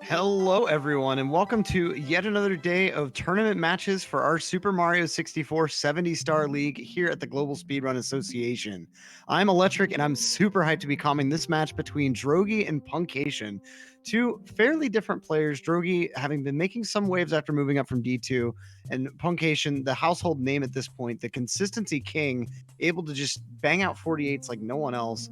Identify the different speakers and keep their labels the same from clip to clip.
Speaker 1: Hello, everyone, and welcome to yet another day of tournament matches for our Super Mario 64 70-star league here at the Global Speedrun Association. I'm Electric, and I'm super hyped to be calling this match between Drogie and Puncayshun, two fairly different players. Drogie having been making some waves after moving up from D2, and Puncayshun, the household name at this point, the consistency king, able to just bang out 48s like no one else.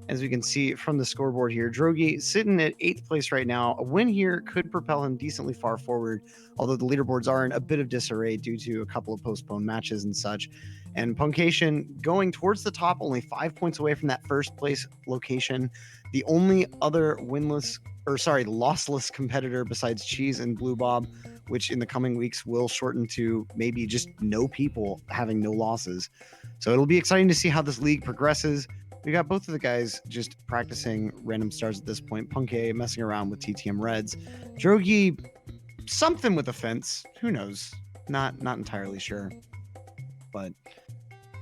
Speaker 1: As we can see from the scoreboard here, Drogie sitting at 8th place right now. A win here could propel him decently far forward, although the leaderboards are in a bit of disarray due to a couple of postponed matches and such. And Puncayshun going towards the top, only 5 points away from that first place location. The only other lossless competitor besides Cheese and Blue Bob, which in the coming weeks will shorten to maybe just no people having no losses. So it'll be exciting to see how this league progresses. We got both of the guys just practicing random stars at this point. Punkay messing around with TTM Reds. Drogie, something with a fence. Who knows? Not entirely sure. But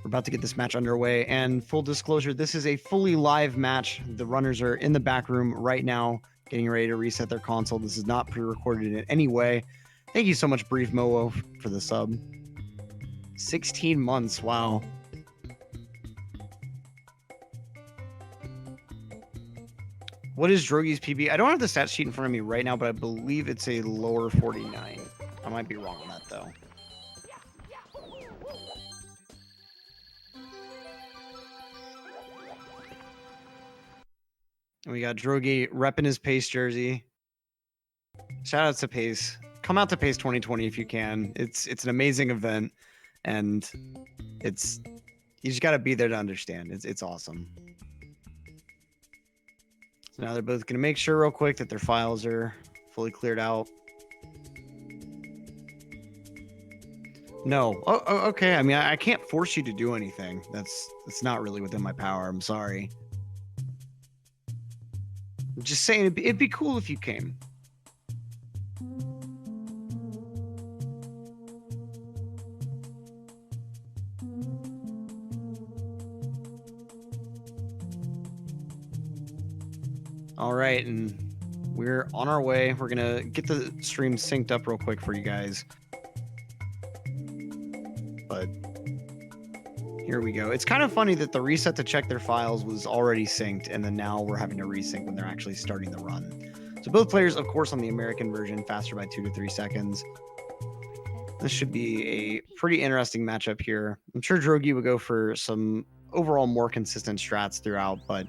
Speaker 1: we're about to get this match underway. And full disclosure, this is a fully live match. The runners are in the back room right now, getting ready to reset their console. This is not pre-recorded in any way. Thank you so much, Brief Mowo, for the sub. 16 months, wow. What is Drogie's PB? I don't have the stat sheet in front of me right now, but I believe it's a lower 49. I might be wrong on that, though. We got Drogie repping his Pace jersey. Shout out to Pace. Come out to Pace 2020 if you can. It's an amazing event, and you just got to be there to understand. It's awesome. So now they're both going to make sure real quick that their files are fully cleared out. No. Oh, okay. I mean, I can't force you to do anything. That's not really within my power. I'm sorry. I'm just saying it'd be cool if you came. All right, and we're on our way. We're gonna get the stream synced up real quick for you guys. But here we go. It's kind of funny that the reset to check their files was already synced, and then now we're having to resync when they're actually starting the run. So both players, of course, on the American version, faster by 2 to 3 seconds. This should be a pretty interesting matchup here. I'm sure Drogie would go for some overall more consistent strats throughout, but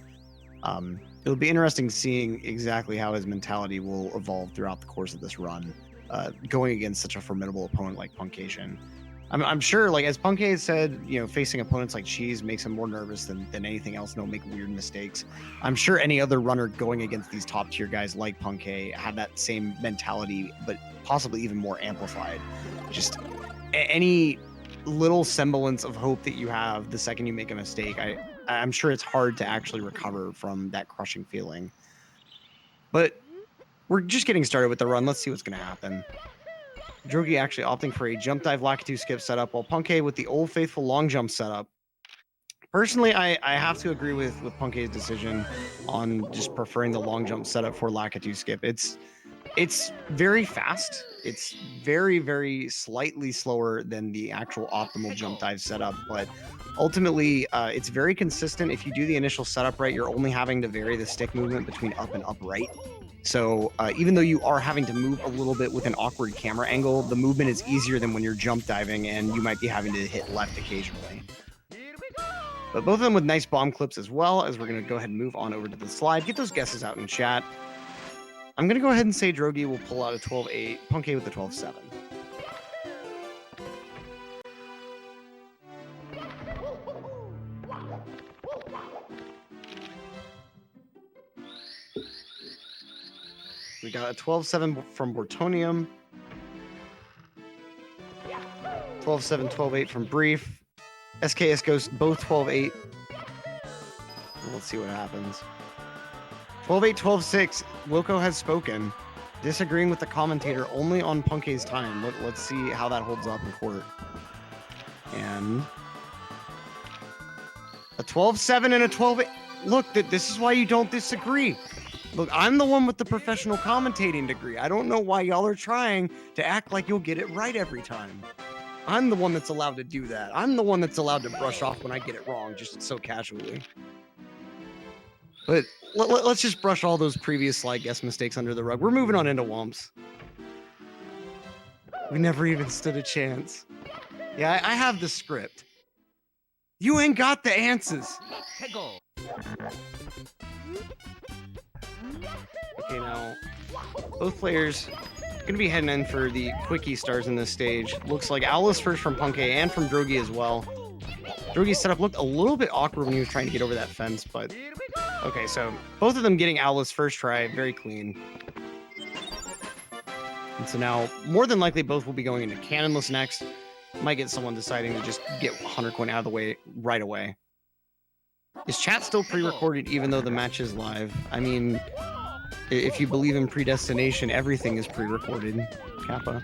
Speaker 1: it'll be interesting seeing exactly how his mentality will evolve throughout the course of this run, going against such a formidable opponent like Puncayshun. I'm sure, like as Punkay said, facing opponents like Cheese makes him more nervous than anything else, and he'll make weird mistakes. I'm sure any other runner going against these top tier guys like Punkay had that same mentality, but possibly even more amplified. Just any little semblance of hope that you have the second you make a mistake, I'm sure it's hard to actually recover from that crushing feeling. But we're just getting started with the run. Let's see what's going to happen. Drogie actually opting for a jump dive Lakitu skip setup, while Punkay with the old faithful long jump setup. Personally, I have to agree with Punkay's decision on just preferring the long jump setup for Lakitu skip. It's very fast. It's very, very slightly slower than the actual optimal jump dive setup, but ultimately, it's very consistent. If you do the initial setup right, you're only having to vary the stick movement between up and upright. So even though you are having to move a little bit with an awkward camera angle, the movement is easier than when you're jump diving and you might be having to hit left occasionally. But both of them with nice bomb clips as well, as we're going to go ahead and move on over to the slide. Get those guesses out in chat. I'm going to go ahead and say Drogie will pull out a 12-8, Punkay with the 12-7. We got a 12-7 from Bortonium. 12-7, 12-8 from Brief. SKS Ghost, both 12-8. Let's see what happens. 12-8, 12-6. Loco has spoken. Disagreeing with the commentator only on Punkay's time. Let's see how that holds up in court. And a 12-7 and a 12-8. Look, this is why you don't disagree. Look, I'm the one with the professional commentating degree. I don't know why y'all are trying to act like you'll get it right every time. I'm the one that's allowed to do that. I'm the one that's allowed to brush off when I get it wrong, just so casually. But let's just brush all those previous slide guess mistakes under the rug. We're moving on into Wumps. We never even stood a chance. Yeah, I have the script. You ain't got the answers. Okay, now, both players going to be heading in for the quickie stars in this stage. Looks like Owl's first from Punkay and from Drogie as well. Drogie's setup looked a little bit awkward when he was trying to get over that fence, but okay, so both of them getting Owl's first try, very clean. And so now, more than likely, both will be going into Cannonless next. Might get someone deciding to just get 100 coin out of the way right away. Is chat still pre-recorded even though the match is live? I mean, if you believe in predestination, everything is pre-recorded. Kappa.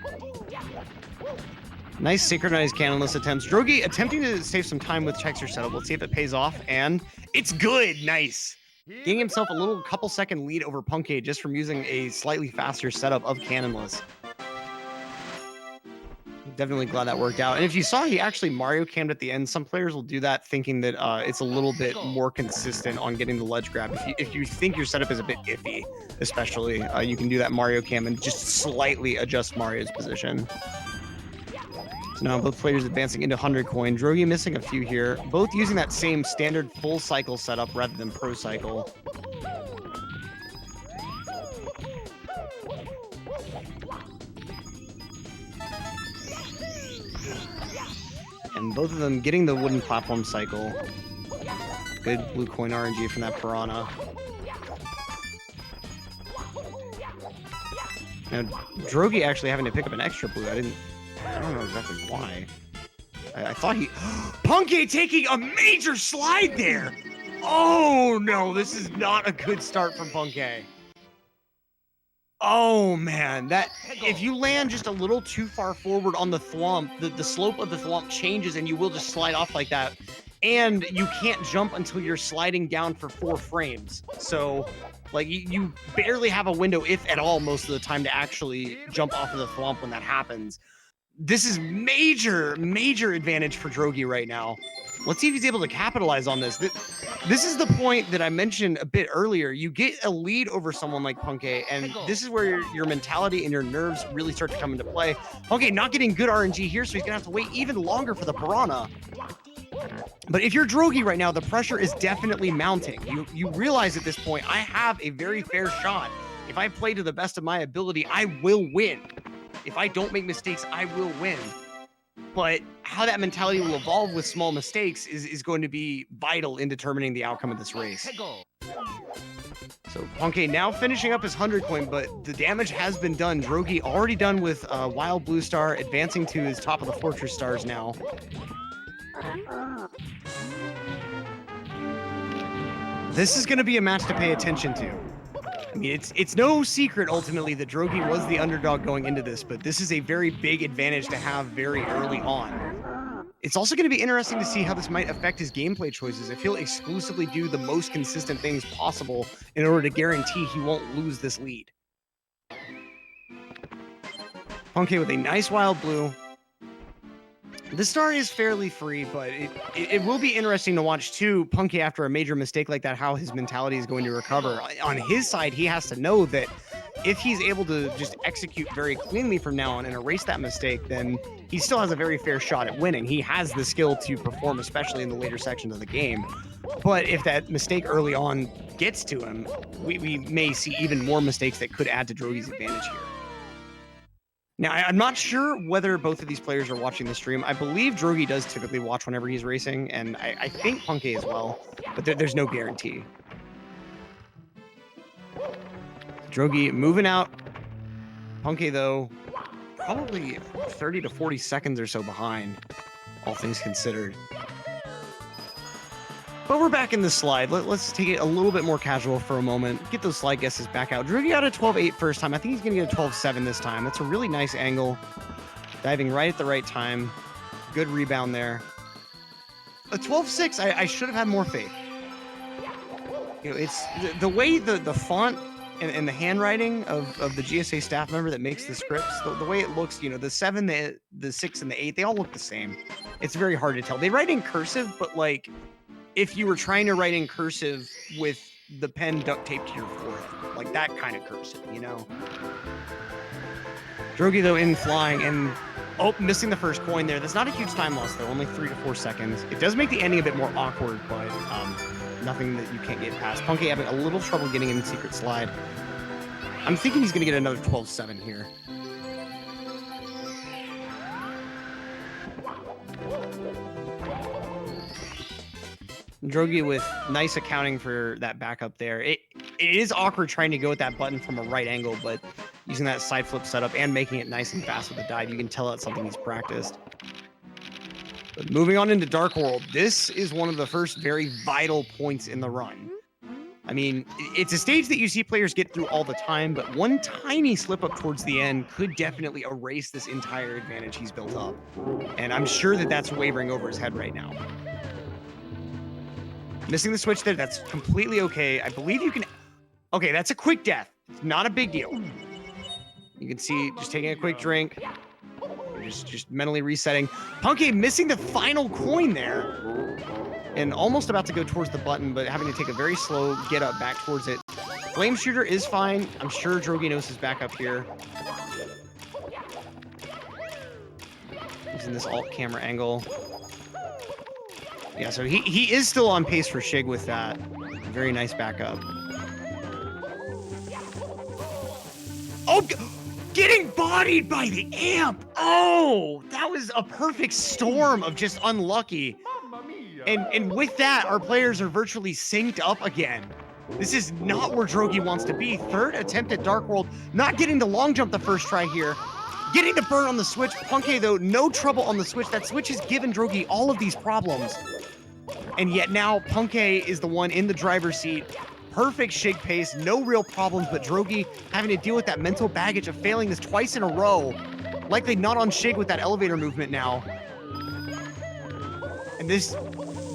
Speaker 1: Nice synchronized Cannonless attempts. Drogie attempting to save some time with checks your setup. Let's see if it pays off. And it's good. Nice. Getting himself a little couple second lead over Punkay just from using a slightly faster setup of Cannonless. Definitely glad that worked out. And if you saw, he actually Mario cammed at the end. Some players will do that thinking that it's a little bit more consistent on getting the ledge grab. If you think your setup is a bit iffy, especially, you can do that Mario cam and just slightly adjust Mario's position. So now both players advancing into 100 coin. Drogie missing a few here. Both using that same standard full cycle setup rather than pro cycle. And both of them getting the wooden platform cycle. Good blue coin RNG from that Piranha. Now, Drogie actually having to pick up an extra blue. I don't know exactly why. I thought he... Punkay taking a major slide there! Oh, no, this is not a good start from Punkay. Oh, man, that if you land just a little too far forward on the thwomp, the slope of the thwomp changes and you will just slide off like that. And you can't jump until you're sliding down for 4 frames. So, like, you barely have a window, if at all, most of the time to actually jump off of the thwomp when that happens. This is major advantage for Drogie right now. Let's see if he's able to capitalize on this. This is the point that I mentioned a bit earlier. You get a lead over someone like Punkay, and this is where your mentality and your nerves really start to come into play. Punkay not getting good RNG here, so he's gonna have to wait even longer for the Piranha. But if you're Drogie right now, the pressure is definitely mounting. You realize at this point, I have a very fair shot. If I play to the best of my ability, I will win. If I don't make mistakes, I will win. But how that mentality will evolve with small mistakes is going to be vital in determining the outcome of this race. So Punkay now finishing up his 100 coin, but the damage has been done. Drogie already done with Wild Blue Star, advancing to his top of the Fortress stars now. This is going to be a match to pay attention to. I mean, it's no secret ultimately that Drogie was the underdog going into this, but this is a very big advantage to have very early on. It's also going to be interesting to see how this might affect his gameplay choices, if he'll exclusively do the most consistent things possible in order to guarantee he won't lose this lead. Punkay with a nice wild blue. The star is fairly free, but it will be interesting to watch, too, Punkay after a major mistake like that, how his mentality is going to recover. On his side, he has to know that if he's able to just execute very cleanly from now on and erase that mistake, then he still has a very fair shot at winning. He has the skill to perform, especially in the later sections of the game. But if that mistake early on gets to him, we may see even more mistakes that could add to Drogie's advantage here. Now, I'm not sure whether both of these players are watching the stream. I believe Drogie does typically watch whenever he's racing, and I think Punkay as well, but there's no guarantee. Drogie moving out. Punkay, though, probably 30 to 40 seconds or so behind, all things considered. But we're back in the slide. Let's take it a little bit more casual for a moment. Get those slide guesses back out. Drogie got a 12.8 first time. I think he's going to get a 12.7 this time. That's a really nice angle. Diving right at the right time. Good rebound there. A 12.6, I should have had more faith. You know, it's the way the font and the handwriting of the GSA staff member that makes the scripts, the way it looks, you know, the 7, the 6, and the 8, they all look the same. It's very hard to tell. They write in cursive, but like if you were trying to write in cursive with the pen duct taped to your forehead, like that kind of cursive, you know. Drogie though in flying and missing the first coin there. That's not a huge time loss though, only 3 to 4 seconds. It does make the ending a bit more awkward, but nothing that you can't get past. Puncay having a little trouble getting in the secret slide. I'm thinking he's going to get another 12-7 here. Drogie with nice accounting for that backup there. It is awkward trying to go with that button from a right angle, but using that side flip setup and making it nice and fast with the dive, you can tell that's something he's practiced. But moving on into Dark World, this is one of the first very vital points in the run. I mean, it's a stage that you see players get through all the time, but one tiny slip up towards the end could definitely erase this entire advantage he's built up. And I'm sure that that's wavering over his head right now. Missing the switch there, that's completely okay. I believe you can... Okay, that's a quick death. It's not a big deal. You can see just taking a quick drink. Just mentally resetting. Puncay missing the final coin there. And almost about to go towards the button, but having to take a very slow get up back towards it. Flame Shooter is fine. I'm sure Drogie knows his back up here. Using this alt camera angle. Yeah, so he is still on pace for Shig with that. Very nice backup. Oh, getting bodied by the amp. Oh, that was a perfect storm of just unlucky. And with that, our players are virtually synced up again. This is not where Drogie wants to be. Third attempt at Dark World, not getting the long jump the first try here. Getting the burn on the switch. Puncay, though, no trouble on the switch. That switch has given Drogie all of these problems. And yet now, Puncay is the one in the driver's seat. Perfect Shig pace, no real problems, but Drogie having to deal with that mental baggage of failing this twice in a row. Likely not on Shig with that elevator movement now. And this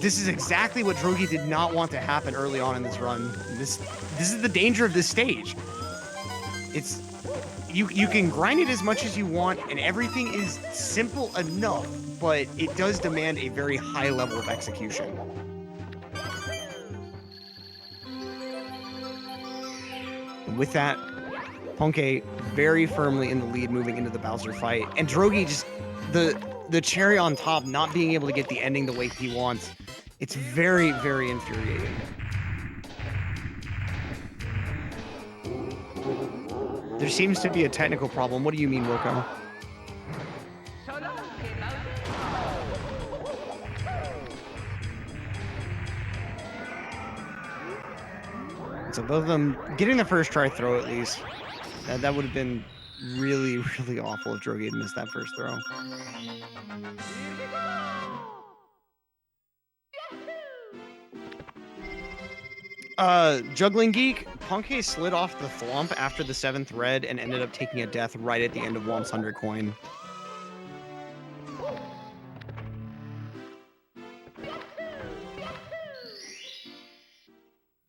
Speaker 1: is exactly what Drogie did not want to happen early on in this run. This is the danger of this stage. It's you can grind it as much as you want, and everything is simple enough, but it does demand a very high level of execution. And with that, Puncay very firmly in the lead moving into the Bowser fight, and Drogie just the cherry on top, not being able to get the ending the way he wants. It's very, very infuriating. There seems to be a technical problem. What do you mean, Wilco? So both of them getting the first try throw at least. That would have been really, really awful if Drogie had missed that first throw. Juggling Geek, Puncay slid off the thwomp after the 7th red and ended up taking a death right at the end of Womp's 100 coin.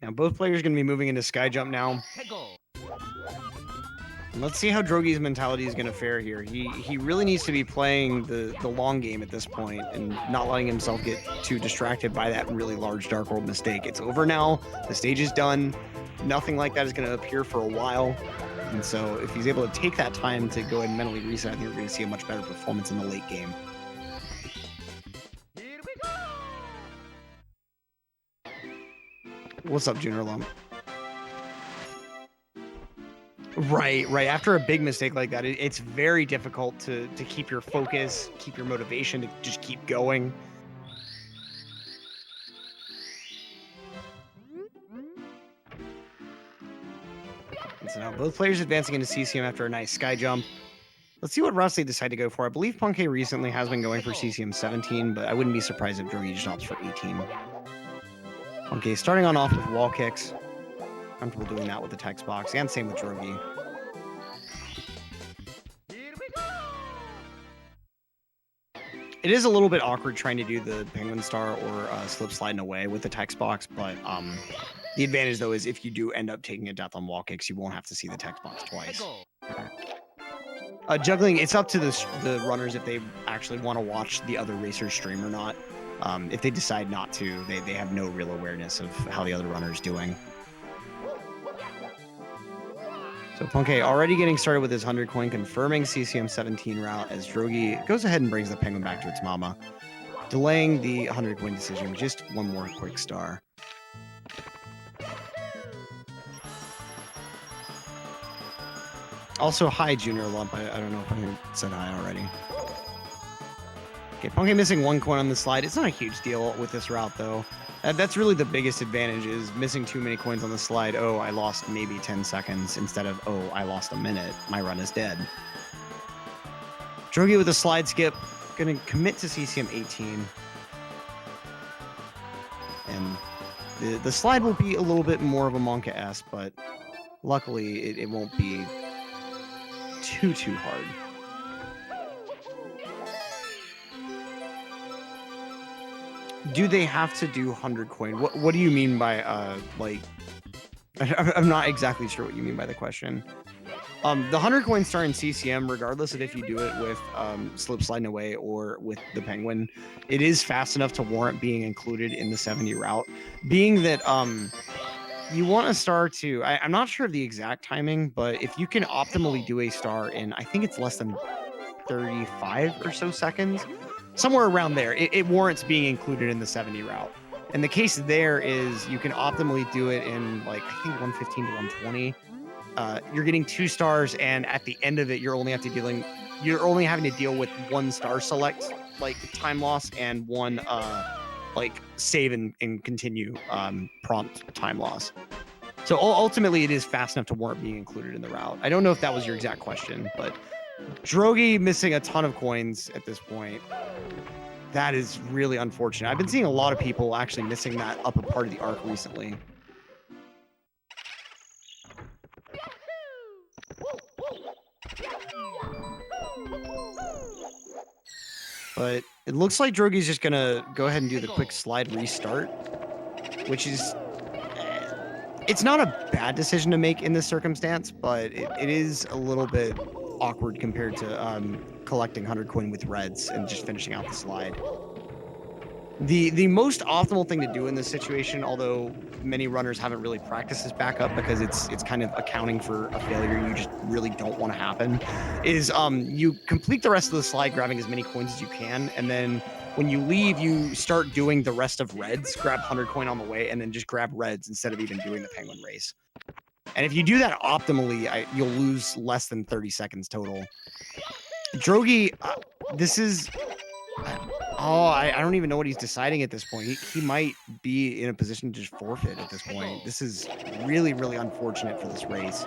Speaker 1: Now both players are going to be moving into Sky Jump now. And let's see how Drogie's mentality is going to fare here. He really needs to be playing the long game at this point and not letting himself get too distracted by that really large Dark World mistake. It's over now. The stage is done. Nothing like that is going to appear for a while. And so if he's able to take that time to go ahead and mentally reset, I think we're going to see a much better performance in the late game. What's up, Junior Lump? Right. After a big mistake like that, it's very difficult to keep your focus, keep your motivation, to just keep going. And so now both players advancing into CCM after a nice Sky Jump. Let's see what routes they decide to go for. I believe Puncay recently has been going for CCM 17, but I wouldn't be surprised if Drogie just opts for 18. Okay, starting on off with wall kicks. Comfortable doing that with the text box, and same with Drogie. It is a little bit awkward trying to do the penguin star or slip sliding away with the text box, but The advantage, though, is if you do end up taking a death on wall kicks, you won't have to see the text box twice. Juggling, it's up to the runners if they actually want to watch the other racers stream or not. If they decide not to, they have no real awareness of how the other runner is doing. So Punkay already getting started with his 100 coin, confirming CCM17 route as Drogie goes ahead and brings the penguin back to its mama, delaying the 100 coin decision with just one more quick star. Also, hi, Junior Lump. I don't know if I said hi already. Okay, Punkay missing one coin on the slide. It's not a huge deal with this route, though. That's really the biggest advantage, is missing too many coins on the slide. Oh, I lost maybe 10 seconds instead of, oh, I lost a minute. My run is dead. Drogie with a slide skip. Going to commit to CCM 18. And the slide will be a little bit more of a Monka-esque, but luckily it won't be too hard. Do they have to do 100 coin? What do you mean by like? I'm not exactly sure what you mean by the question. The 100 coin star in CCM, regardless of if you do it with slip sliding away or with the penguin, it is fast enough to warrant being included in the 70 route. Being that you want a star to, I'm not sure of the exact timing, but if you can optimally do a star in, I think it's less than 35 or so seconds, somewhere around there, it warrants being included in the 70 route. And the case there is you can optimally do it in, like, I think 115 to 120. You're getting 2 stars, and at the end of it, you're only having to deal with 1 star select, like, time loss, and 1 like save and continue prompt time loss. So ultimately, it is fast enough to warrant being included in the route. I don't know if that was your exact question, but Drogie missing a ton of coins at this point. That is really unfortunate. I've been seeing a lot of people actually missing that upper part of the arc recently. But it looks like Drogie's just gonna go ahead and do the quick slide restart, which is, it's not a bad decision to make in this circumstance, but it is a little bit awkward compared to collecting 100 coin with reds and just finishing out the slide. The most optimal thing to do in this situation, although many runners haven't really practiced this backup because it's kind of accounting for a failure you just really don't want to happen, is you complete the rest of the slide grabbing as many coins as you can, and then when you leave, you start doing the rest of reds, grab 100 coin on the way, and then just grab reds instead of even doing the penguin race. And if you do that optimally, you'll lose less than 30 seconds total. Drogie, this is... I don't even know what he's deciding at this point. He might be in a position to just forfeit at this point. This is really, really unfortunate for this race.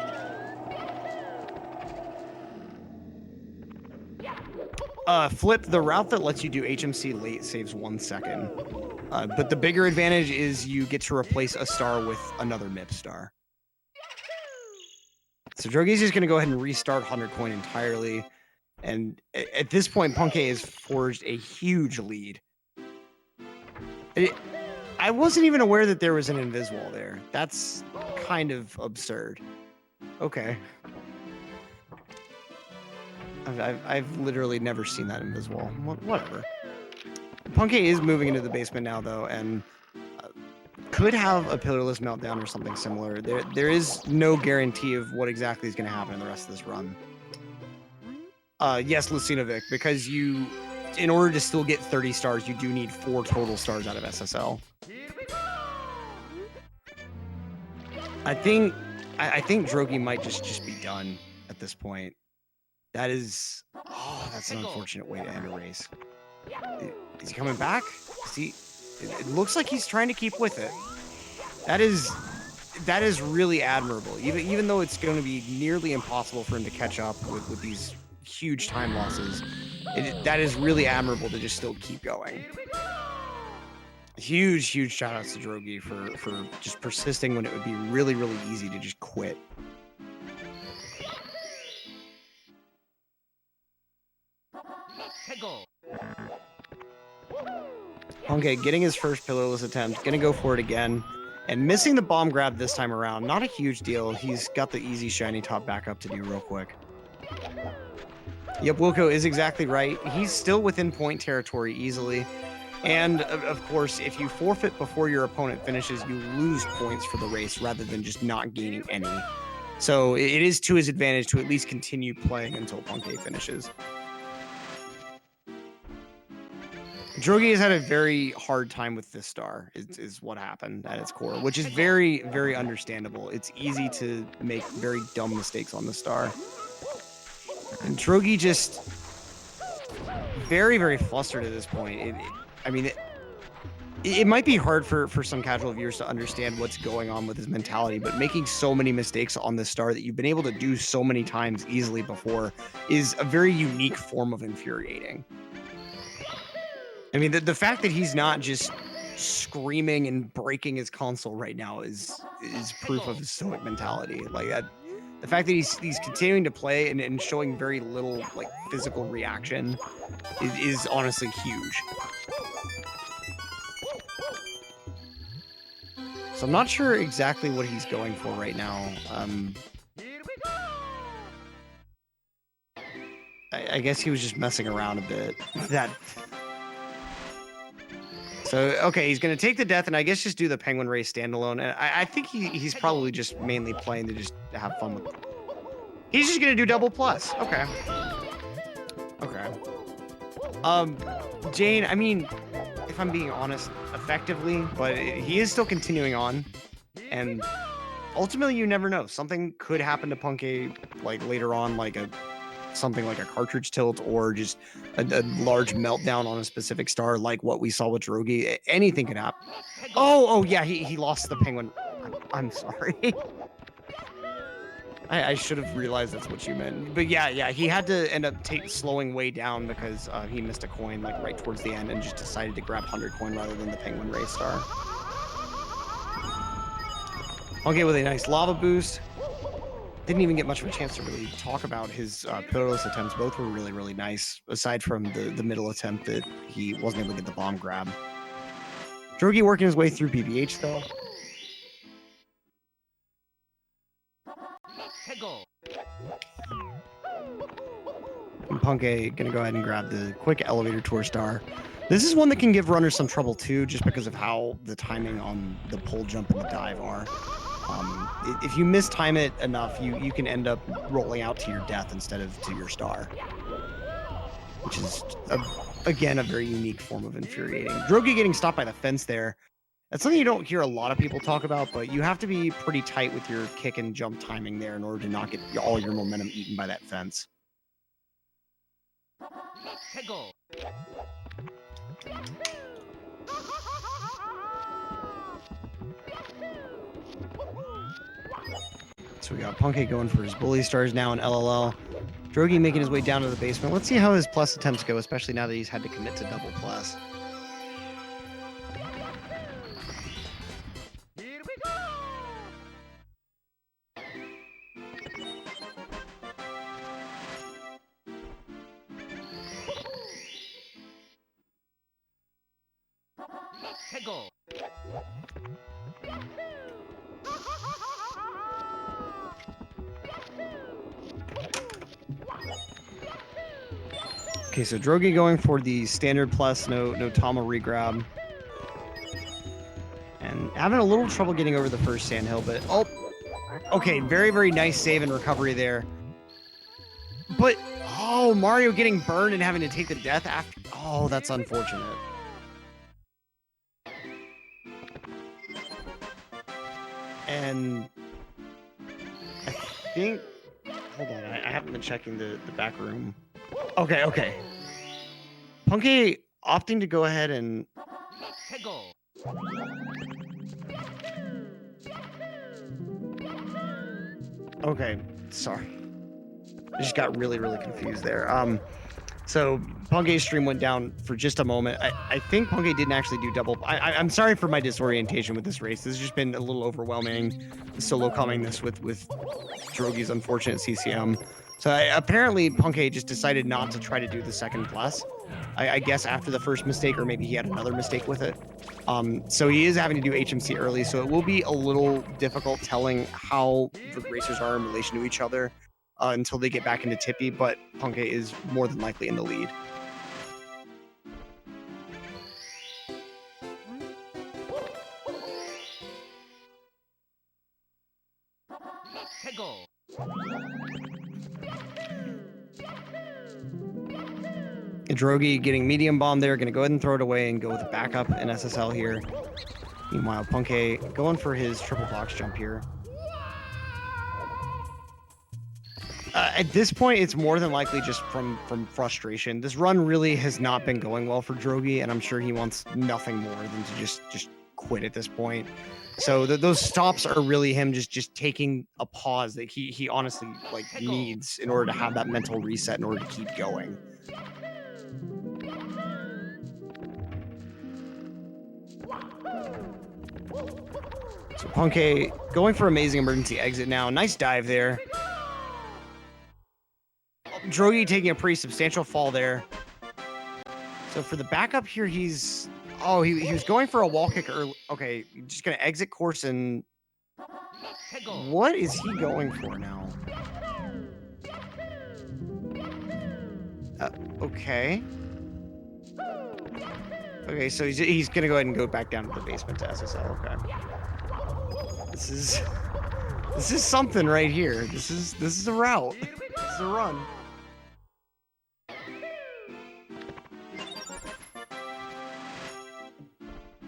Speaker 1: Flip, the route that lets you do HMC late saves 1 second. But the bigger advantage is you get to replace a star with another MIP star. So Drogie's just going to go ahead and restart 100 coin entirely. And at this point, Punkay has forged a huge lead. I wasn't even aware that there was an invis wall there. That's kind of absurd. Okay. I've literally never seen that invis wall. Whatever. Punkay is moving into the basement now, though, and could have a pillarless meltdown or something similar. There is no guarantee of what exactly is going to happen in the rest of this run. Yes, Lucinovic, because in order to still get 30 stars, you do need 4 total stars out of SSL. I think Drogie might just be done at this point. That is... Oh, that's an unfortunate way to end a race. Is he coming back? It looks like he's trying to keep with it. That is really admirable. Even though it's going to be nearly impossible for him to catch up with these huge time losses, that is really admirable to just still keep going. Huge shout outs to Drogie for just persisting when it would be really, really easy to just quit. Okay, getting his first pillarless attempt, gonna go for it again. And missing the bomb grab this time around, not a huge deal. He's got the easy shiny top back up to do real quick. Yep, Wilco is exactly right. He's still within point territory easily. And of course, if you forfeit before your opponent finishes, you lose points for the race rather than just not gaining any. So it is to his advantage to at least continue playing until Punkay finishes. Drogie has had a very hard time with this star, is what happened at its core, which is very, very understandable. It's easy to make very dumb mistakes on the star. And Drogie just very, very flustered at this point. It might be hard for some casual viewers to understand what's going on with his mentality, but making so many mistakes on this star that you've been able to do so many times easily before is a very unique form of infuriating. I mean, the fact that he's not just screaming and breaking his console right now is proof of his stoic mentality. Like that, the fact that he's continuing to play and showing very little like physical reaction is honestly huge. So I'm not sure exactly what he's going for right now. I guess he was just messing around a bit. So, okay, he's going to take the death and I guess just do the Penguin Race standalone. And I think he's probably just mainly playing to just have fun with it. He's just going to do double plus. Okay. Jane, I mean, if I'm being honest, effectively, but he is still continuing on. And ultimately, you never know. Something could happen to Punkay, like later on, like something like a cartridge tilt or just a large meltdown on a specific star like what we saw with Drogie. Anything could happen. Oh yeah, he lost the penguin. I'm sorry. I should have realized that's what you meant. But yeah, he had to end up slowing way down because he missed a coin like right towards the end and just decided to grab 100 coin rather than the Penguin Race star. Okay, with a nice lava boost. Didn't even get much of a chance to really talk about his pillarless attempts. Both were really, really nice, aside from the middle attempt that he wasn't able to get the bomb grab. Drogie working his way through PBH, though. And Punkay gonna go ahead and grab the quick elevator tour star. This is one that can give runners some trouble, too, just because of how the timing on the pole jump and the dive are. If you mistime it enough, you can end up rolling out to your death instead of to your star, which is again a very unique form of infuriating. Drogie getting stopped by the fence there. That's something you don't hear a lot of people talk about, but you have to be pretty tight with your kick and jump timing there in order to not get all your momentum eaten by that fence. So we got Punkay going for his bully stars now in LLL. Drogie making his way down to the basement. Let's see how his plus attempts go, especially now that he's had to commit to double plus. Okay, so Drogie going for the standard plus, no Tama regrab. And having a little trouble getting over the first sandhill, but okay, very, very nice save and recovery there. But, oh, Mario getting burned and having to take the death after. Oh, that's unfortunate. And I think, hold on, I haven't been checking the back room. Okay. Punkay opting to go ahead and... Okay, sorry. I just got really, really confused there. So Punkay's stream went down for just a moment. I think Punkay didn't actually do double. I'm sorry for my disorientation with this race. This has just been a little overwhelming, solo coming this with Drogie's unfortunate CCM. So apparently Punkay just decided not to try to do the second plus. I guess after the first mistake, or maybe he had another mistake with it. So he is having to do HMC early, so it will be a little difficult telling how the racers are in relation to each other until they get back into Tippy, but Punkay is more than likely in the lead. Drogie getting medium bomb there, gonna go ahead and throw it away and go with a backup in SSL here. Meanwhile, Punkay going for his triple box jump here. At this point, it's more than likely just from frustration. This run really has not been going well for Drogie, and I'm sure he wants nothing more than to just quit at this point. So those stops are really him just taking a pause that he honestly like needs in order to have that mental reset in order to keep going. So Punkay going for amazing emergency exit now. Nice dive there. Drogie taking a pretty substantial fall there. So for the backup here, he's... Oh, he was going for a wall kick early. Okay, just going to exit course and... What is he going for now? Okay. Okay, so he's going to go ahead and go back down to the basement to SSL. Okay. This is something right here. This is a route. This is a run.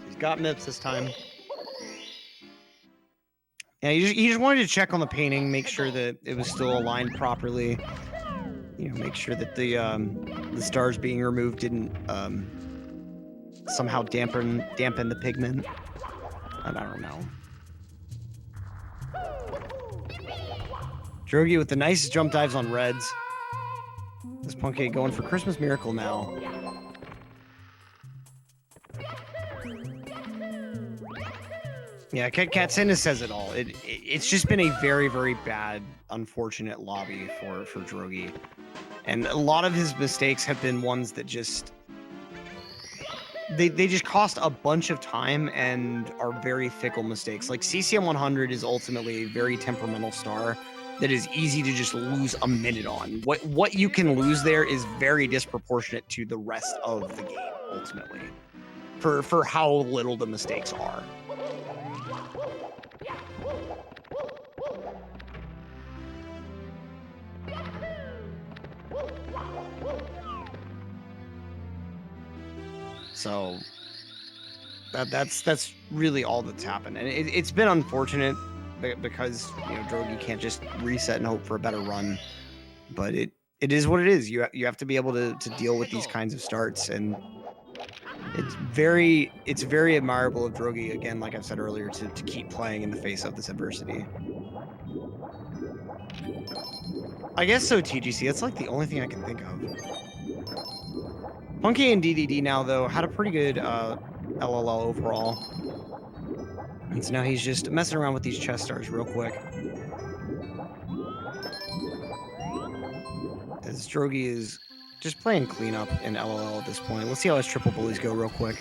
Speaker 1: He's got MIPS this time. Yeah, he just wanted to check on the painting, make sure that it was still aligned properly. You know, make sure that the stars being removed didn't somehow dampen the pigment. I don't know. Drogie with the nice jump dives on reds. This Punkay going for Christmas Miracle now. Yeah, Katsina says it all. It's just been a very, very bad, unfortunate lobby for Drogie. And a lot of his mistakes have been ones that just... They just cost a bunch of time and are very fickle mistakes. Like CCM 100 is ultimately a very temperamental star that is easy to just lose a minute on. What you can lose there is very disproportionate to the rest of the game, ultimately, for how little the mistakes are. So that's really all that's happened, and it's been unfortunate because Drogie can't just reset and hope for a better run, but it is what it is. You have to be able to deal with these kinds of starts, and it's very admirable of Drogie, again, like I've said earlier, to keep playing in the face of this adversity. I guess so, TGC. That's like the only thing I can think of. Punkay and DDD now, though, had a pretty good LLL overall. And so now he's just messing around with these chest stars real quick. As Drogie is just playing cleanup in LLL at this point. Let's see how his triple bullies go real quick.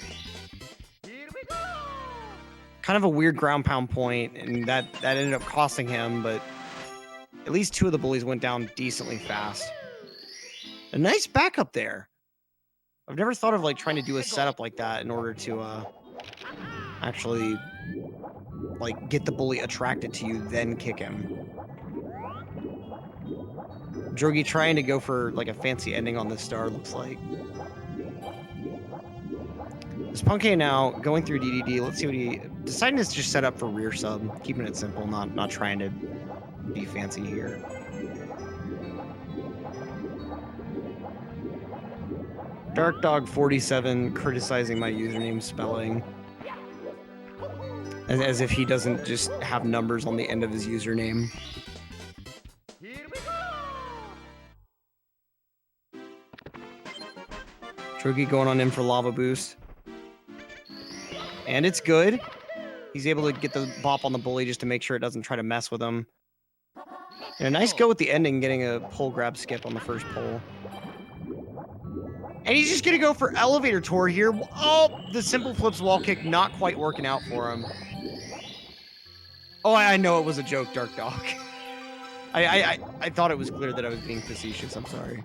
Speaker 1: Kind of a weird ground pound point, and that ended up costing him, but at least two of the bullies went down decently fast. A nice backup there. I've never thought of like trying to do a setup like that in order to actually like get the bully attracted to you, then kick him. Drogie trying to go for like a fancy ending on this star, looks like. This Punkay now going through DDD. Let's see what he deciding to just set up for rear sub, keeping it simple, not trying to be fancy here. Dark Dog 47 criticizing my username spelling. As if he doesn't just have numbers on the end of his username. Drogie going on in for lava boost. And it's good. He's able to get the bop on the bully just to make sure it doesn't try to mess with him. And a nice go with the ending, getting a pole grab skip on the first pole. And he's just going to go for elevator tour here. Oh, the simple flips wall kick not quite working out for him. Oh, I know it was a joke, Dark Dog. I thought it was clear that I was being facetious. I'm sorry.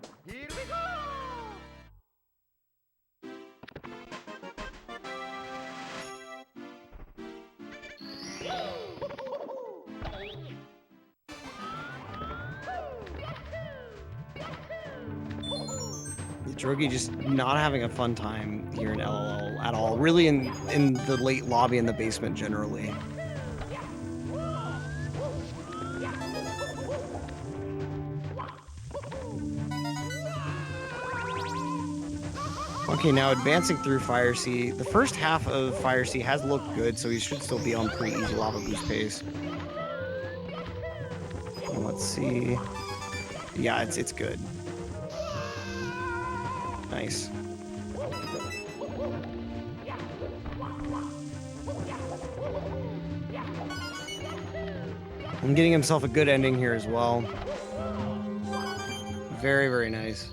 Speaker 1: Drogie just not having a fun time here in LLL at all. Really in the late lobby in the basement generally. Okay, now advancing through Fire Sea. The first half of Fire Sea has looked good, so he should still be on pretty easy lava boost pace. And let's see. Yeah, it's good. Nice. And getting himself a good ending here as well. Very, very nice.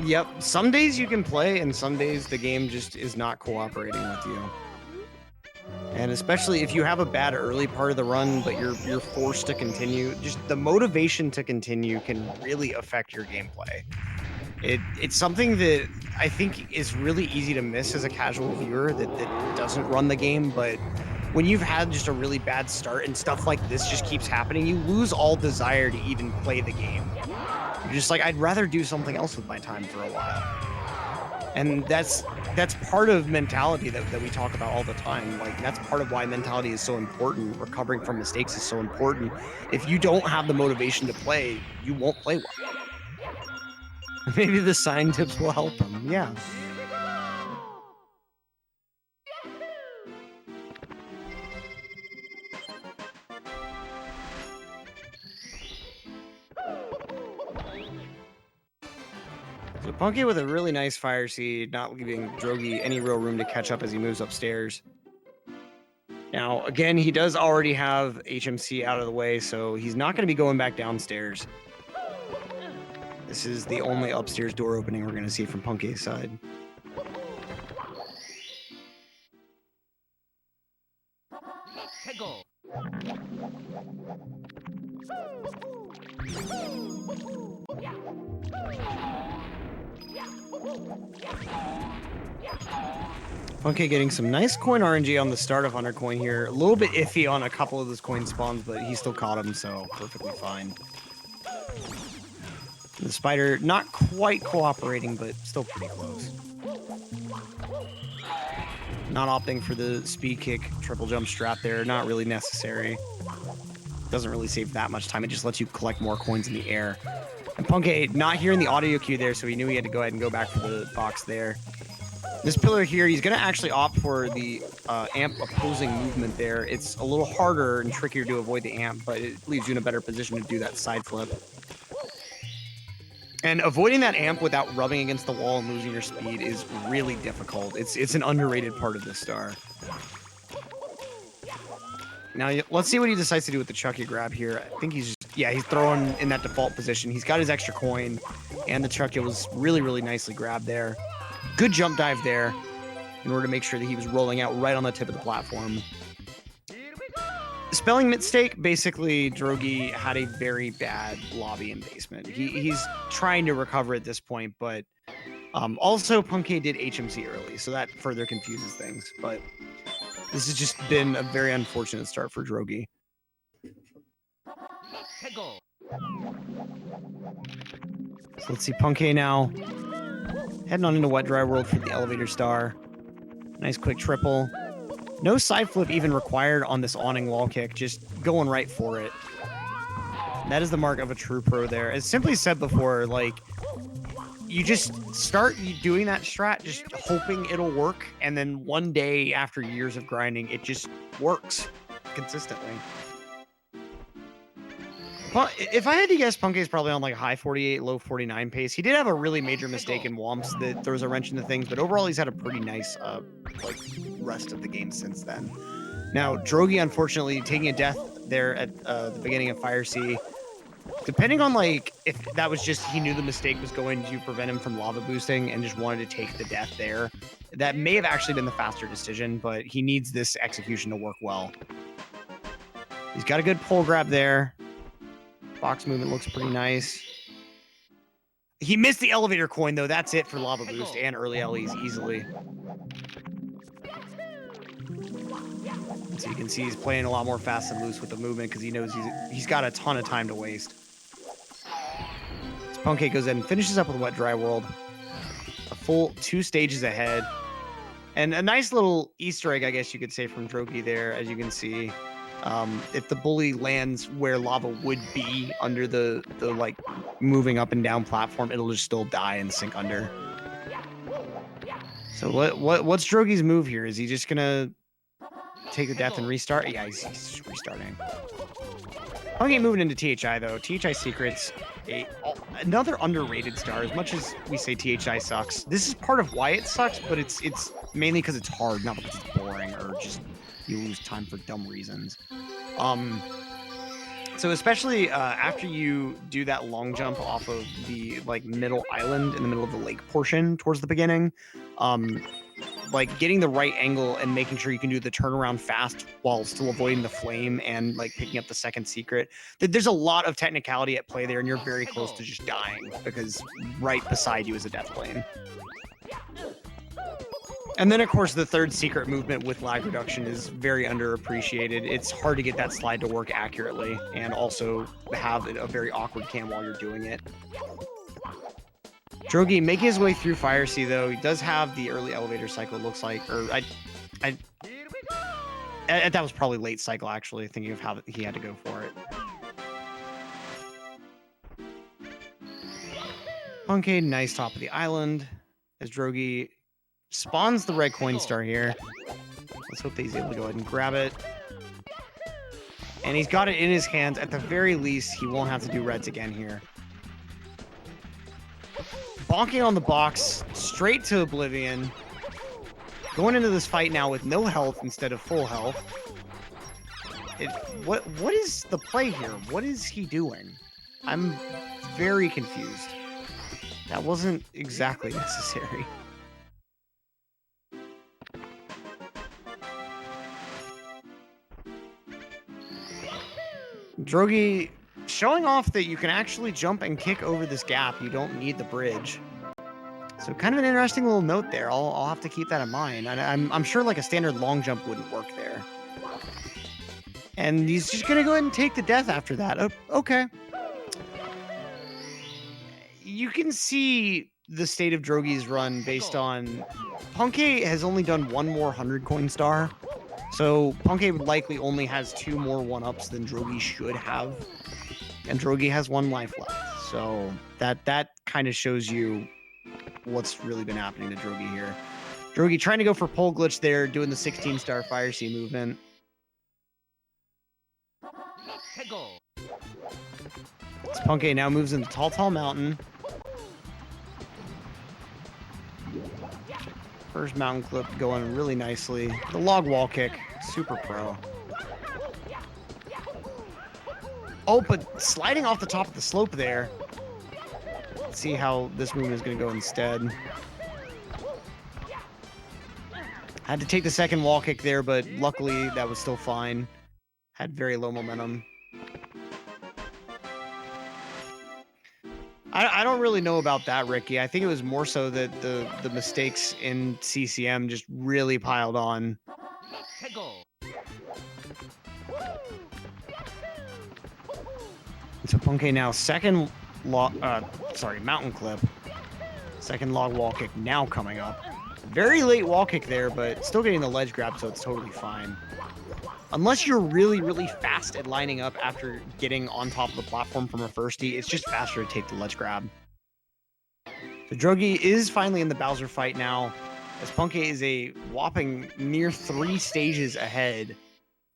Speaker 1: Yep, some days you can play, and some days the game just is not cooperating with you. And especially if you have a bad early part of the run, but you're forced to continue, just the motivation to continue can really affect your gameplay. It's something that I think is really easy to miss as a casual viewer that doesn't run the game, but when you've had just a really bad start and stuff like this just keeps happening, you lose all desire to even play the game. You're just like, I'd rather do something else with my time for a while. And that's part of mentality that we talk about all the time. Like, that's part of why mentality is so important. Recovering from mistakes is so important. If you don't have the motivation to play, you won't play well. Maybe the sign tips will help them. Yeah. So Punky with a really nice fire seed, not giving Drogie any real room to catch up as he moves upstairs. Now, again, he does already have HMC out of the way, so he's not going to be going back downstairs. This is the only upstairs door opening we're going to see from Punky's side. Punky getting some nice coin RNG on the start of Hunter Coin here. A little bit iffy on a couple of those coin spawns, but he still caught him, so perfectly fine. The spider not quite cooperating, but still pretty close. Not opting for the speed kick, triple jump strat there. Not really necessary. Doesn't really save that much time. It just lets you collect more coins in the air. And Punky not hearing the audio cue there, so he knew he had to go ahead and go back for the box there. This pillar here, he's going to actually opt for the amp opposing movement there. It's a little harder and trickier to avoid the amp, but it leaves you in a better position to do that side flip. And avoiding that amp without rubbing against the wall and losing your speed is really difficult. It's an underrated part of this star. Now, let's see what he decides to do with the Chucky grab here. I think he's throwing in that default position. He's got his extra coin, and the Chucky was really, really nicely grabbed there. Good jump dive there in order to make sure that he was rolling out right on the tip of the platform. Spelling mistake, basically, Drogie had a very bad lobby and basement. He's trying to recover at this point, but also Punky did HMC early, so that further confuses things. But this has just been a very unfortunate start for Drogie. So let's see Punky now. Heading on into Wet Dry World for the elevator star. Nice quick triple. No side flip even required on this awning wall kick, just going right for it. That is the mark of a true pro there. As Simply said before, like, you just start doing that strat, just hoping it'll work, and then one day after years of grinding, it just works consistently. If I had to guess, Punky's probably on like high 48, low 49 pace. He did have a really major mistake in Womps that throws a wrench into things, but overall he's had a pretty nice like rest of the game since then. Now, Drogie, unfortunately, taking a death there at the beginning of Fire Sea. Depending on like if that was just he knew the mistake was going to prevent him from lava boosting and just wanted to take the death there, that may have actually been the faster decision, but he needs this execution to work well. He's got a good pole grab there. Box movement looks pretty nice. He missed the elevator coin, though. That's it for lava boost and early LEs easily. So you can see he's playing a lot more fast and loose with the movement because he knows he's got a ton of time to waste. So Punkay goes in and finishes up with Wet Dry World. A full 2 stages ahead. And a nice little Easter egg, I guess you could say, from Drogie there, as you can see. If the bully lands where lava would be under the like moving up and down platform, it'll just still die and sink under. So what's Drogie's move here? Is he just gonna take the death and restart? Yeah, he's restarting. Okay, moving into THI though. THI Secrets, another underrated star. As much as we say THI sucks, this is part of why it sucks, but it's mainly because it's hard, not because it's boring or just you lose time for dumb reasons. So especially after you do that long jump off of the like middle island in the middle of the lake portion towards the beginning, like getting the right angle and making sure you can do the turnaround fast while still avoiding the flame and like picking up the second secret. There's a lot of technicality at play there, and you're very close to just dying because right beside you is a death plane. And then, of course, the third secret movement with lag reduction is very underappreciated. It's hard to get that slide to work accurately and also have a very awkward cam while you're doing it. Drogie making his way through Fire Sea, though. He does have the early elevator cycle, it looks like. Or that was probably late cycle, actually, thinking of how he had to go for it. Punkay, nice top of the island. As Drogie spawns the red coin star here. Let's hope that he's able to go ahead and grab it. And he's got it in his hands. At the very least, he won't have to do reds again here. Bonking on the box, straight to oblivion. Going into this fight now with no health instead of full health. What is the play here? What is he doing? I'm very confused. That wasn't exactly necessary. Drogie showing off that you can actually jump and kick over this gap. You don't need the bridge. So kind of an interesting little note there. I'll have to keep that in mind. I'm sure like a standard long jump wouldn't work there. And he's just going to go ahead and take the death after that. Okay. You can see the state of Drogie's run based on... Punkay has only done one more 100 coin star. So Punkay likely only has 2 more 1-ups than Drogie should have. And Drogie has 1 life left. So that kind of shows you what's really been happening to Drogie here. Drogie trying to go for pole glitch there, doing the 16-star Fire Sea movement. Punkay now moves into Tall Mountain. First mountain clip going really nicely. The log wall kick, super pro. Oh, but sliding off the top of the slope there. Let's see how this movement is going to go instead. Had to take the second wall kick there, but luckily that was still fine. Had very low momentum. I don't really know about that, Ricky. I think it was more so that the mistakes in CCM just really piled on. So Punkay now second mountain clip. Second log wall kick now coming up. Very late wall kick there, but still getting the ledge grab, so it's totally fine. Unless you're really, really fast at lining up after getting on top of the platform from a firstie, it's just faster to take the ledge grab. So Drogie is finally in the Bowser fight now, as Punkay is a whopping near 3 stages ahead.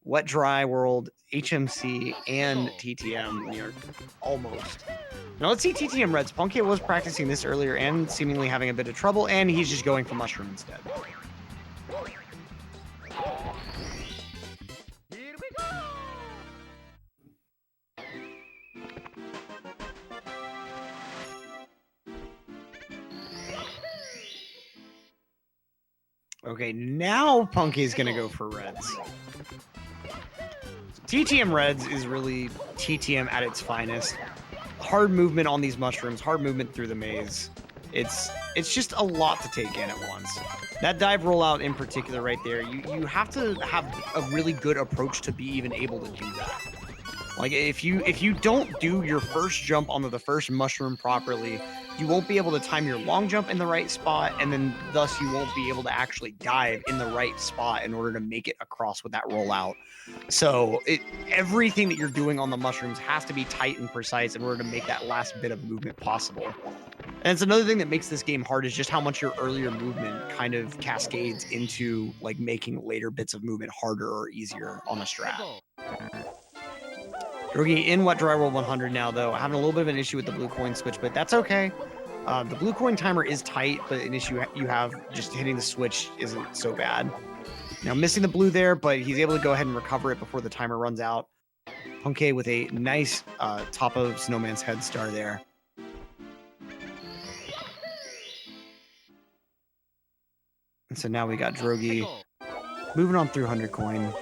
Speaker 1: Wet Dry World, HMC, and TTM near almost. Now let's see TTM Reds. Punkay was practicing this earlier and seemingly having a bit of trouble, and he's just going for Mushroom instead. Okay, now Punkay's gonna go for reds. TTM reds is really TTM at its finest. Hard movement on these mushrooms, hard movement through the maze. It's just a lot to take in at once. That dive rollout in particular right there, you have to have a really good approach to be even able to do that. Like if you don't do your first jump onto the first mushroom properly, you won't be able to time your long jump in the right spot, and then thus you won't be able to actually dive in the right spot in order to make it across with that rollout. So everything that you're doing on the mushrooms has to be tight and precise in order to make that last bit of movement possible. And it's another thing that makes this game hard is just how much your earlier movement kind of cascades into like making later bits of movement harder or easier on a strat. Drogie in Wet Dry Roll 100 now, though, having a little bit of an issue with the blue coin switch, but that's okay. The blue coin timer is tight, but an issue you have just hitting the switch isn't so bad. Now missing the blue there, but he's able to go ahead and recover it before the timer runs out. Punkay with a nice top of Snowman's head star there. And so now we got Drogie moving on through 100 coin.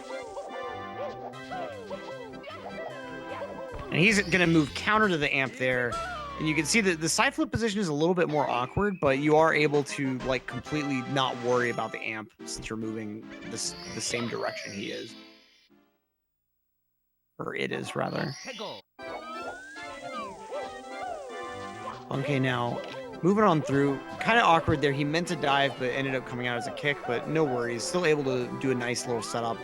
Speaker 1: And he's going to move counter to the amp there. And you can see that the side flip position is a little bit more awkward, but you are able to like completely not worry about the amp since you're moving the same direction he is. Or it is, rather. Okay, now moving on through. Kind of awkward there. He meant to dive, but ended up coming out as a kick, but no worries. Still able to do a nice little setup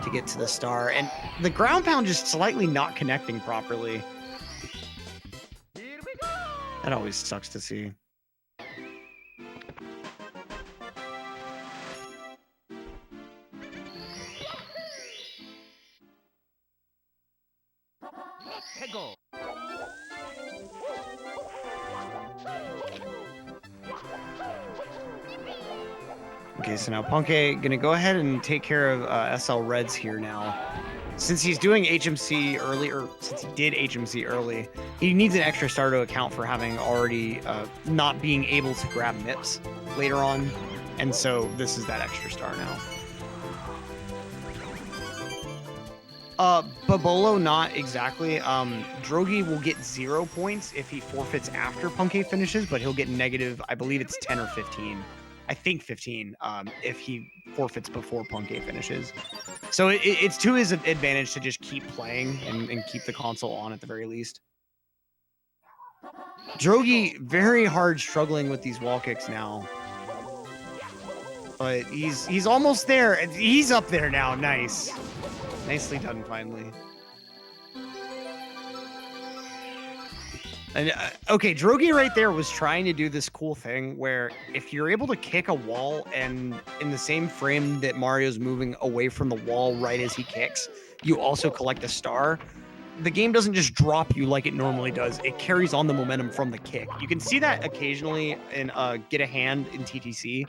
Speaker 1: to get to the star. And the ground pound just slightly not connecting properly. That always sucks to see. Okay, so now Punkay gonna go ahead and take care of SL Reds here now. Since he's doing HMC early, or since he did HMC early, he needs an extra star to account for having already not being able to grab MIPS later on. And so this is that extra star now. Babolo, not exactly. Drogie will get 0 points if he forfeits after Punkay finishes, but he'll get negative, I believe it's 10 or 15. I think 15 if he forfeits before Punkay finishes. So it's to his advantage to just keep playing and keep the console on at the very least. Drogie, very hard struggling with these wall kicks now. But he's almost there. He's up there now. Nice. Nicely done, finally. And okay, Drogie right there was trying to do this cool thing where if you're able to kick a wall and in the same frame that Mario's moving away from the wall right as he kicks, you also collect a star. The game doesn't just drop you like it normally does. It carries on the momentum from the kick. You can see that occasionally in Get a Hand in TTC.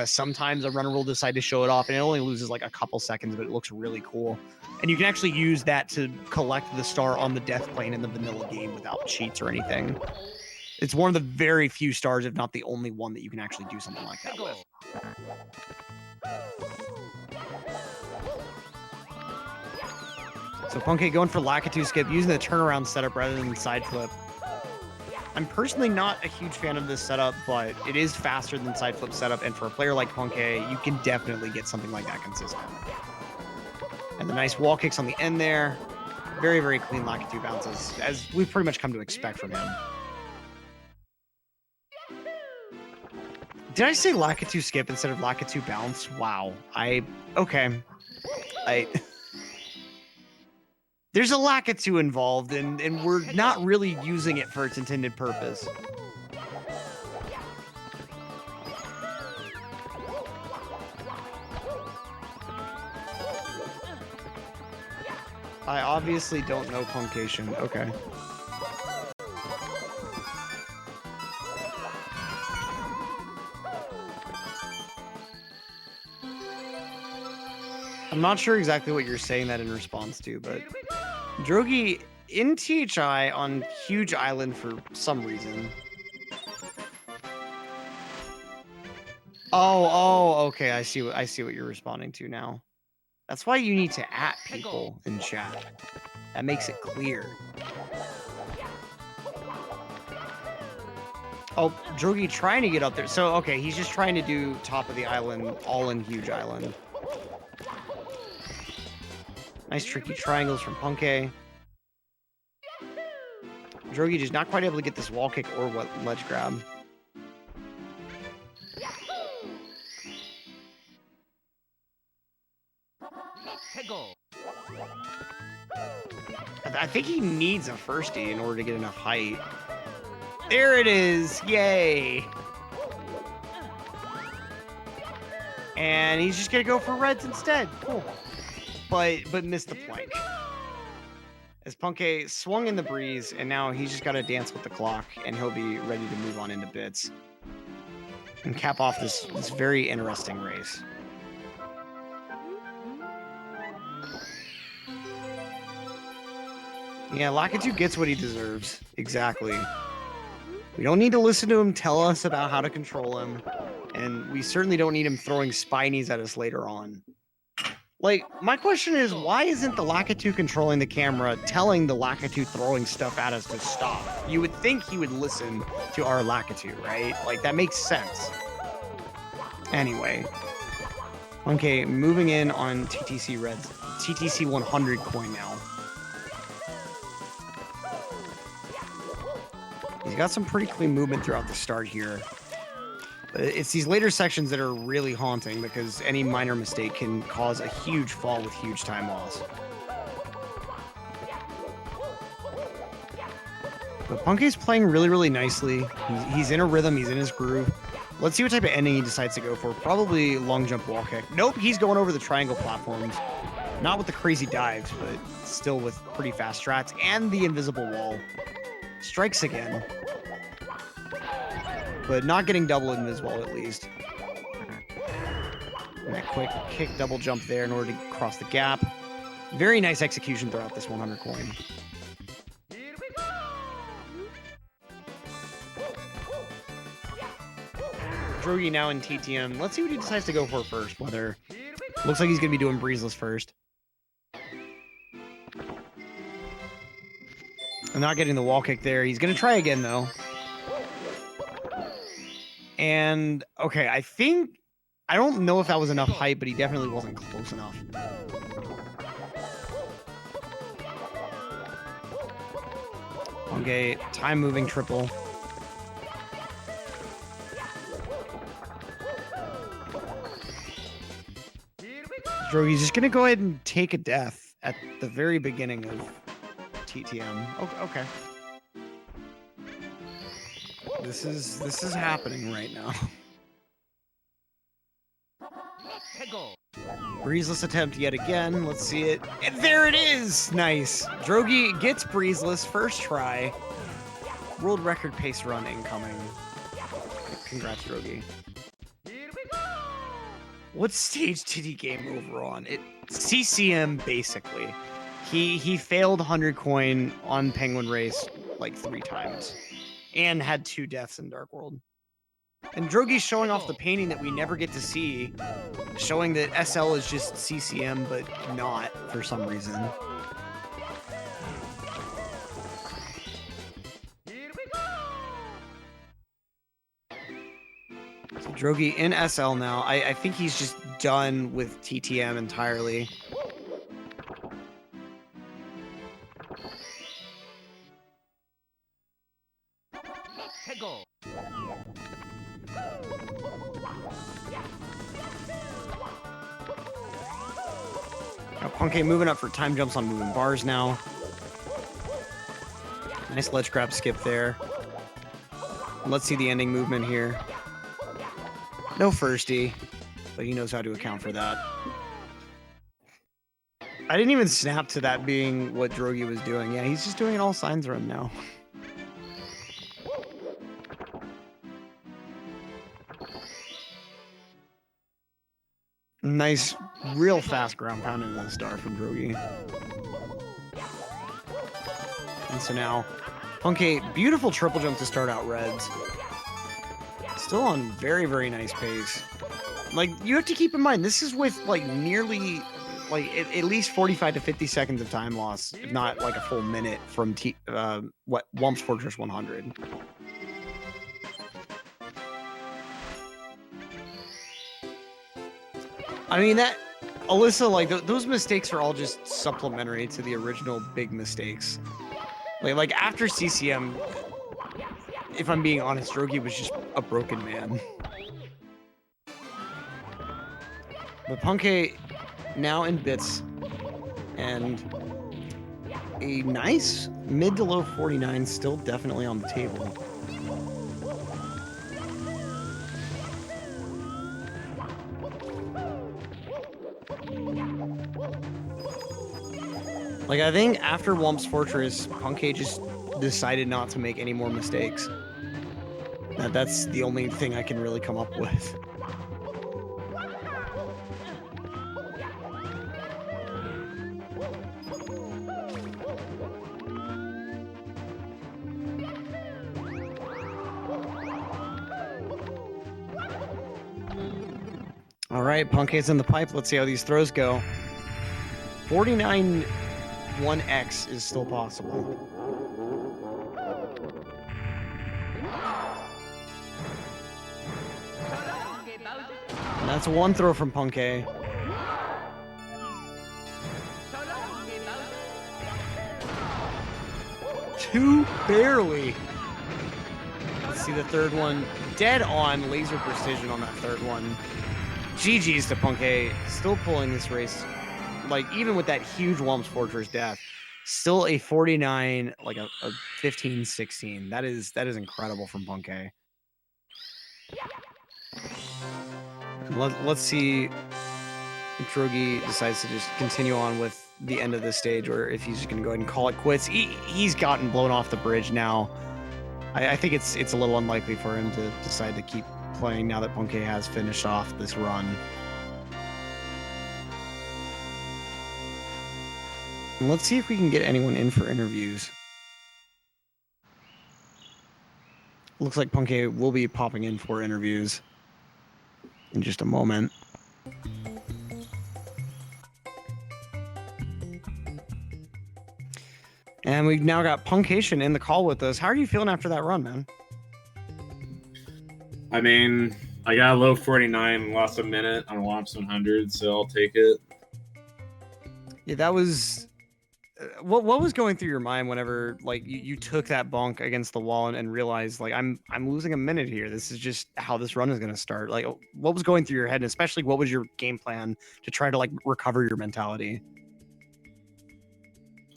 Speaker 1: Sometimes a runner will decide to show it off, and it only loses like a couple seconds, but it looks really cool. And you can actually use that to collect the star on the death plane in the vanilla game without cheats or anything. It's one of the very few stars, if not the only one, that you can actually do something like that with. So Punkay going for Lakitu skip, using the turnaround setup rather than side flip. I'm personally not a huge fan of this setup, but it is faster than side flip setup, and for a player like Punkay, you can definitely get something like that consistent. And the nice wall kicks on the end there. Very, very clean Lakitu bounces, as we've pretty much come to expect from him. Did I say Lakitu skip instead of Lakitu bounce? Wow. Okay. There's a Lakitu involved, and we're not really using it for its intended purpose. I obviously don't know puncayshun. Okay. I'm not sure exactly what you're saying that in response to, but Drogie in THI on Huge Island for some reason. Oh, okay. I see what you're responding to now. That's why you need to @ people in chat. That makes it clear. Oh, Drogie trying to get up there. So, okay, he's just trying to do top of the island, all in huge island. Nice tricky triangles from Punkay. Drogie just not quite able to get this wall kick or what ledge grab. I think he needs a firstie in order to get enough height. There it is! Yay! And he's just gonna go for reds instead. Cool. But missed the plank. As Punkay swung in the breeze, and now he's just gotta dance with the clock, and he'll be ready to move on into bits. And cap off this very interesting race. Yeah, Lakitu gets what he deserves. Exactly. We don't need to listen to him tell us about how to control him. And we certainly don't need him throwing spinies at us later on. Like, my question is, why isn't the Lakitu controlling the camera telling the Lakitu throwing stuff at us to stop? You would think he would listen to our Lakitu, right? Like, that makes sense. Anyway. Okay, moving in on TTC Reds. TTC 100 coin now. He's got some pretty clean movement throughout the start here. It's these later sections that are really haunting because any minor mistake can cause a huge fall with huge time loss. But Punkay's playing really, really nicely. He's in a rhythm. He's in his groove. Let's see what type of ending he decides to go for. Probably long jump wall kick. Nope, he's going over the triangle platforms. Not with the crazy dives, but still with pretty fast strats and the invisible wall. Strikes again. But not getting double invisible at least. And that quick kick double jump there in order to cross the gap. Very nice execution throughout this 100 coin. Drogie now in TTM. Let's see what he decides to go for first. Whether looks like he's gonna be doing breezeless first. I'm not getting the wall kick there. He's gonna try again though. And okay, I don't know if that was enough height, but he definitely wasn't close enough. Okay, time moving triple. Drogie's just gonna go ahead and take a death at the very beginning of TTM. Okay. This is happening right now. Breezeless attempt yet again. Let's see it. And there it is! Nice. Drogie gets breezeless first try. World record pace run incoming. Congrats, Drogie. What stage did he game over on? CCM, basically. He failed 100 coin on Penguin Race like 3 times. And had 2 deaths in Dark World. And Drogie's showing off the painting that we never get to see, showing that SL is just CCM, but not for some reason. So Drogie in SL now. I think he's just done with TTM entirely. Punkay moving up for time jumps on moving bars now. Nice ledge grab skip there. Let's see the ending movement here. No firstie, but he knows how to account for that. I didn't even snap to that being what Drogie was doing. Yeah, he's just doing an all signs run now. Nice, real fast ground pound into the star from Drogie. And so now, Punkay, beautiful triple jump to start out Reds. Still on very, very nice pace. Like, you have to keep in mind, this is with like nearly like at least 45 to 50 seconds of time loss, if not like a full minute from Whomp's Fortress 100. I mean, that Alyssa, like those mistakes are all just supplementary to the original big mistakes. Like after CCM, if I'm being honest, Drogie was just a broken man. But Punkay now in bits, and a nice mid to low 49 still definitely on the table. Like, I think after Whomp's Fortress, Punkay just decided not to make any more mistakes. That's the only thing I can really come up with. All right, Punkay's in the pipe. Let's see how these throws go. 49 1x is still possible. And that's one throw from Punkay. Two barely. Let's see the third one. Dead on, laser precision on that third one. GG's to Punkay, still pulling this race. Like, even with that huge Whomp's Fortress death, still a 49, like a 15-16. That is incredible from Punkay. Let's see if Drogie decides to just continue on with the end of this stage, or if he's just going to go ahead and call it quits. He's gotten blown off the bridge now. I think it's a little unlikely for him to decide to keep playing now that Punkay has finished off this run. And let's see if we can get anyone in for interviews. Looks like Punkay will be popping in for interviews in just a moment. And we've now got puncayshun in the call with us. How are you feeling after that run, man?
Speaker 2: I mean, I got a low 49, lost a minute on Whomp's 100, so I'll take it.
Speaker 1: Yeah, that was... What was going through your mind whenever like you took that bonk against the wall and realized like I'm losing a minute here? This is just how this run is going to start. Like, what was going through your head, and especially what was your game plan to try to like recover your mentality?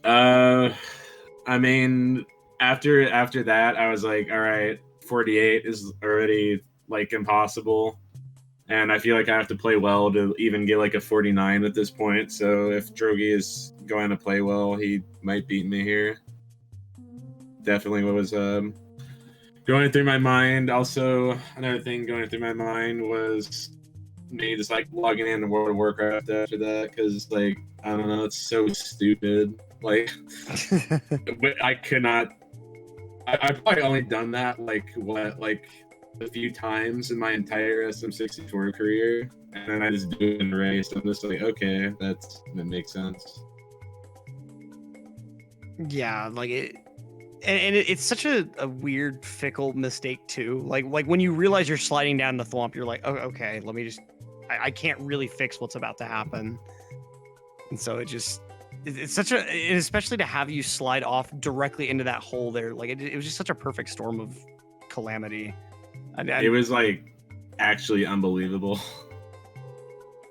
Speaker 2: I mean, after that, I was like, all right, 48 is already like impossible, and I feel like I have to play well to even get like a 49 at this point. So if Drogie is going to play well, he might beat me here. Definitely what was going through my mind. Also, another thing going through my mind was me just like logging in World of Warcraft after that, because like, I don't know, it's so stupid. Like, I could not. I've probably only done that like a few times in my entire SM64 career, and then I just do it in a race. I'm just like, okay, that makes sense.
Speaker 1: Yeah, like it, and it's such a weird, fickle mistake too. Like when you realize you're sliding down the thwomp, you're like, oh, okay, let me just, I can't really fix what's about to happen. And so it's such a, especially to have you slide off directly into that hole there. Like it was just such a perfect storm of calamity.
Speaker 2: It was like actually unbelievable.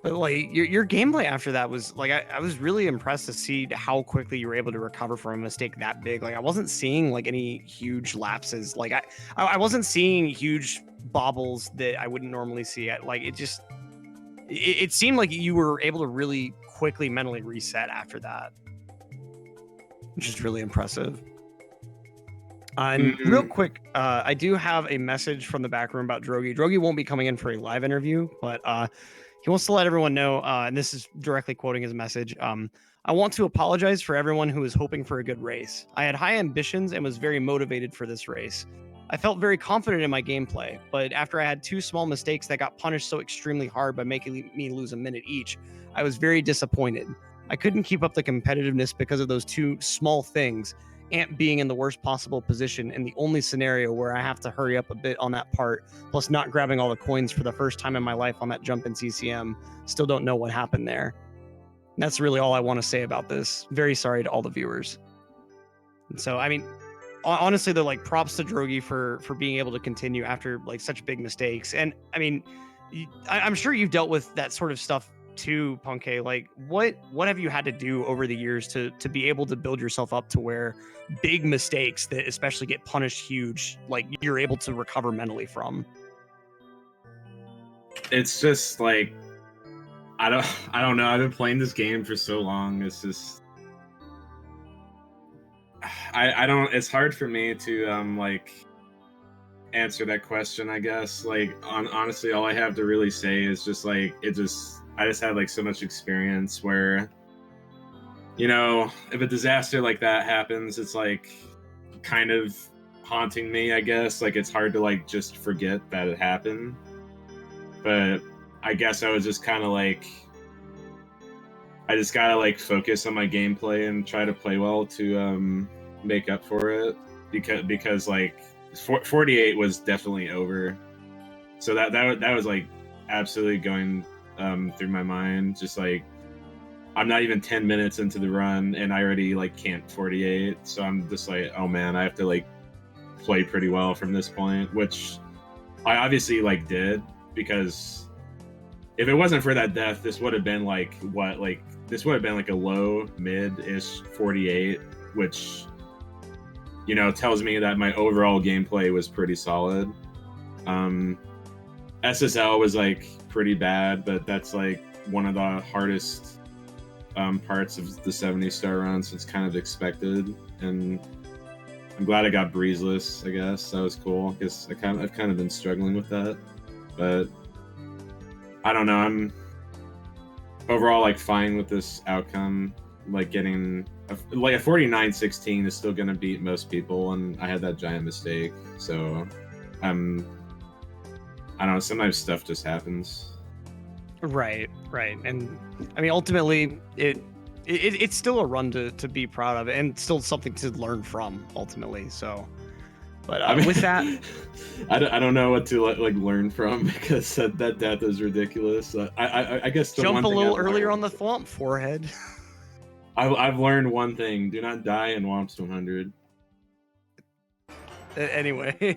Speaker 1: But like your gameplay after that was like, I was really impressed to see how quickly you were able to recover from a mistake that big. Like I wasn't seeing like any huge lapses. Like I wasn't seeing huge bobbles that I wouldn't normally see. Like it seemed like you were able to really quickly mentally reset after that, which is really impressive. And real quick, I do have a message from the back room about Drogie. Drogie won't be coming in for a live interview, but he wants to let everyone know, and this is directly quoting his message. I want to apologize for everyone who was hoping for a good race. I had high ambitions and was very motivated for this race. I felt very confident in my gameplay, but after I had 2 small mistakes that got punished so extremely hard by making me lose a minute each, I was very disappointed. I couldn't keep up the competitiveness because of those 2 small things, and being in the worst possible position in the only scenario where I have to hurry up a bit on that part, plus not grabbing all the coins for the first time in my life on that jump in CCM. Still don't know what happened there. And that's really all I want to say about this. Very sorry to all the viewers. And so, I mean, honestly, they're like props to Drogie for being able to continue after like such big mistakes. And I mean, I'm sure you've dealt with that sort of stuff too, Punkay. Like, what have you had to do over the years to be able to build yourself up to where big mistakes that especially get punished huge, like you're able to recover mentally from?
Speaker 2: It's just like I don't know. I've been playing this game for so long. It's just I don't. It's hard for me to like answer that question. I guess like honestly, all I have to really say is just like I just had like so much experience where, you know, if a disaster like that happens, it's like kind of haunting me. I guess like it's hard to like just forget that it happened. But I guess I was just kind of like, I just gotta like focus on my gameplay and try to play well to make up for it, because like 48 was definitely over, so that was like absolutely going through my mind. Just like I'm not even 10 minutes into the run and I already like can't 48, so I'm just like, oh man, I have to like play pretty well from this point, which I obviously like did, because if it wasn't for that death, this would have been like this would have been like a low mid-ish 48, which, you know, tells me that my overall gameplay was pretty solid. SSL was like pretty bad, but that's like one of the hardest parts of the 70-star run, so it's kind of expected. And I'm glad I got breezeless. I guess that was cool, because I've kind of been struggling with that. But I don't know. I'm overall like fine with this outcome. Like getting a 49-16 is still gonna beat most people, and I had that giant mistake. So I don't know. Sometimes stuff just happens.
Speaker 1: Right. And I mean, ultimately, it's still a run to be proud of, and still something to learn from ultimately. So. But I mean, with that,
Speaker 2: I don't know what to like learn from, because that death is ridiculous. I guess the
Speaker 1: jump
Speaker 2: one
Speaker 1: a
Speaker 2: thing
Speaker 1: little earlier on the Thwomp forehead.
Speaker 2: I've learned one thing: do not die in Womps 100.
Speaker 1: Anyway,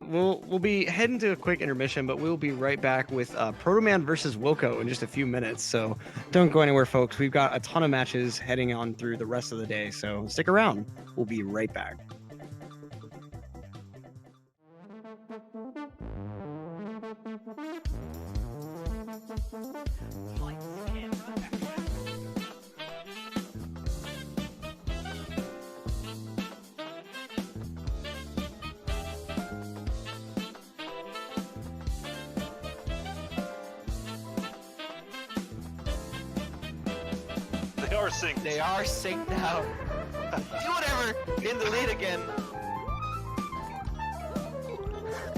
Speaker 1: we'll be heading to a quick intermission, but we'll be right back with Proto Man versus Wilco in just a few minutes. So don't go anywhere, folks. We've got a ton of matches heading on through the rest of the day, so stick around. We'll be right back.
Speaker 3: They are synced now. Do whatever. In the lead again.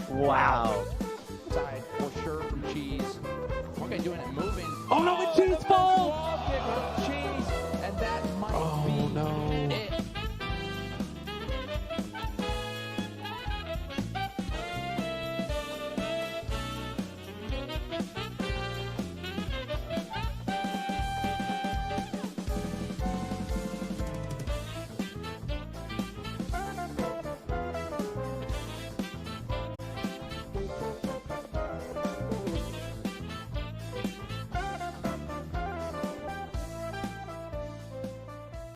Speaker 4: Wow. Side for sure from Cheese. Okay, doing it, moving. Oh no, the Cheese falls!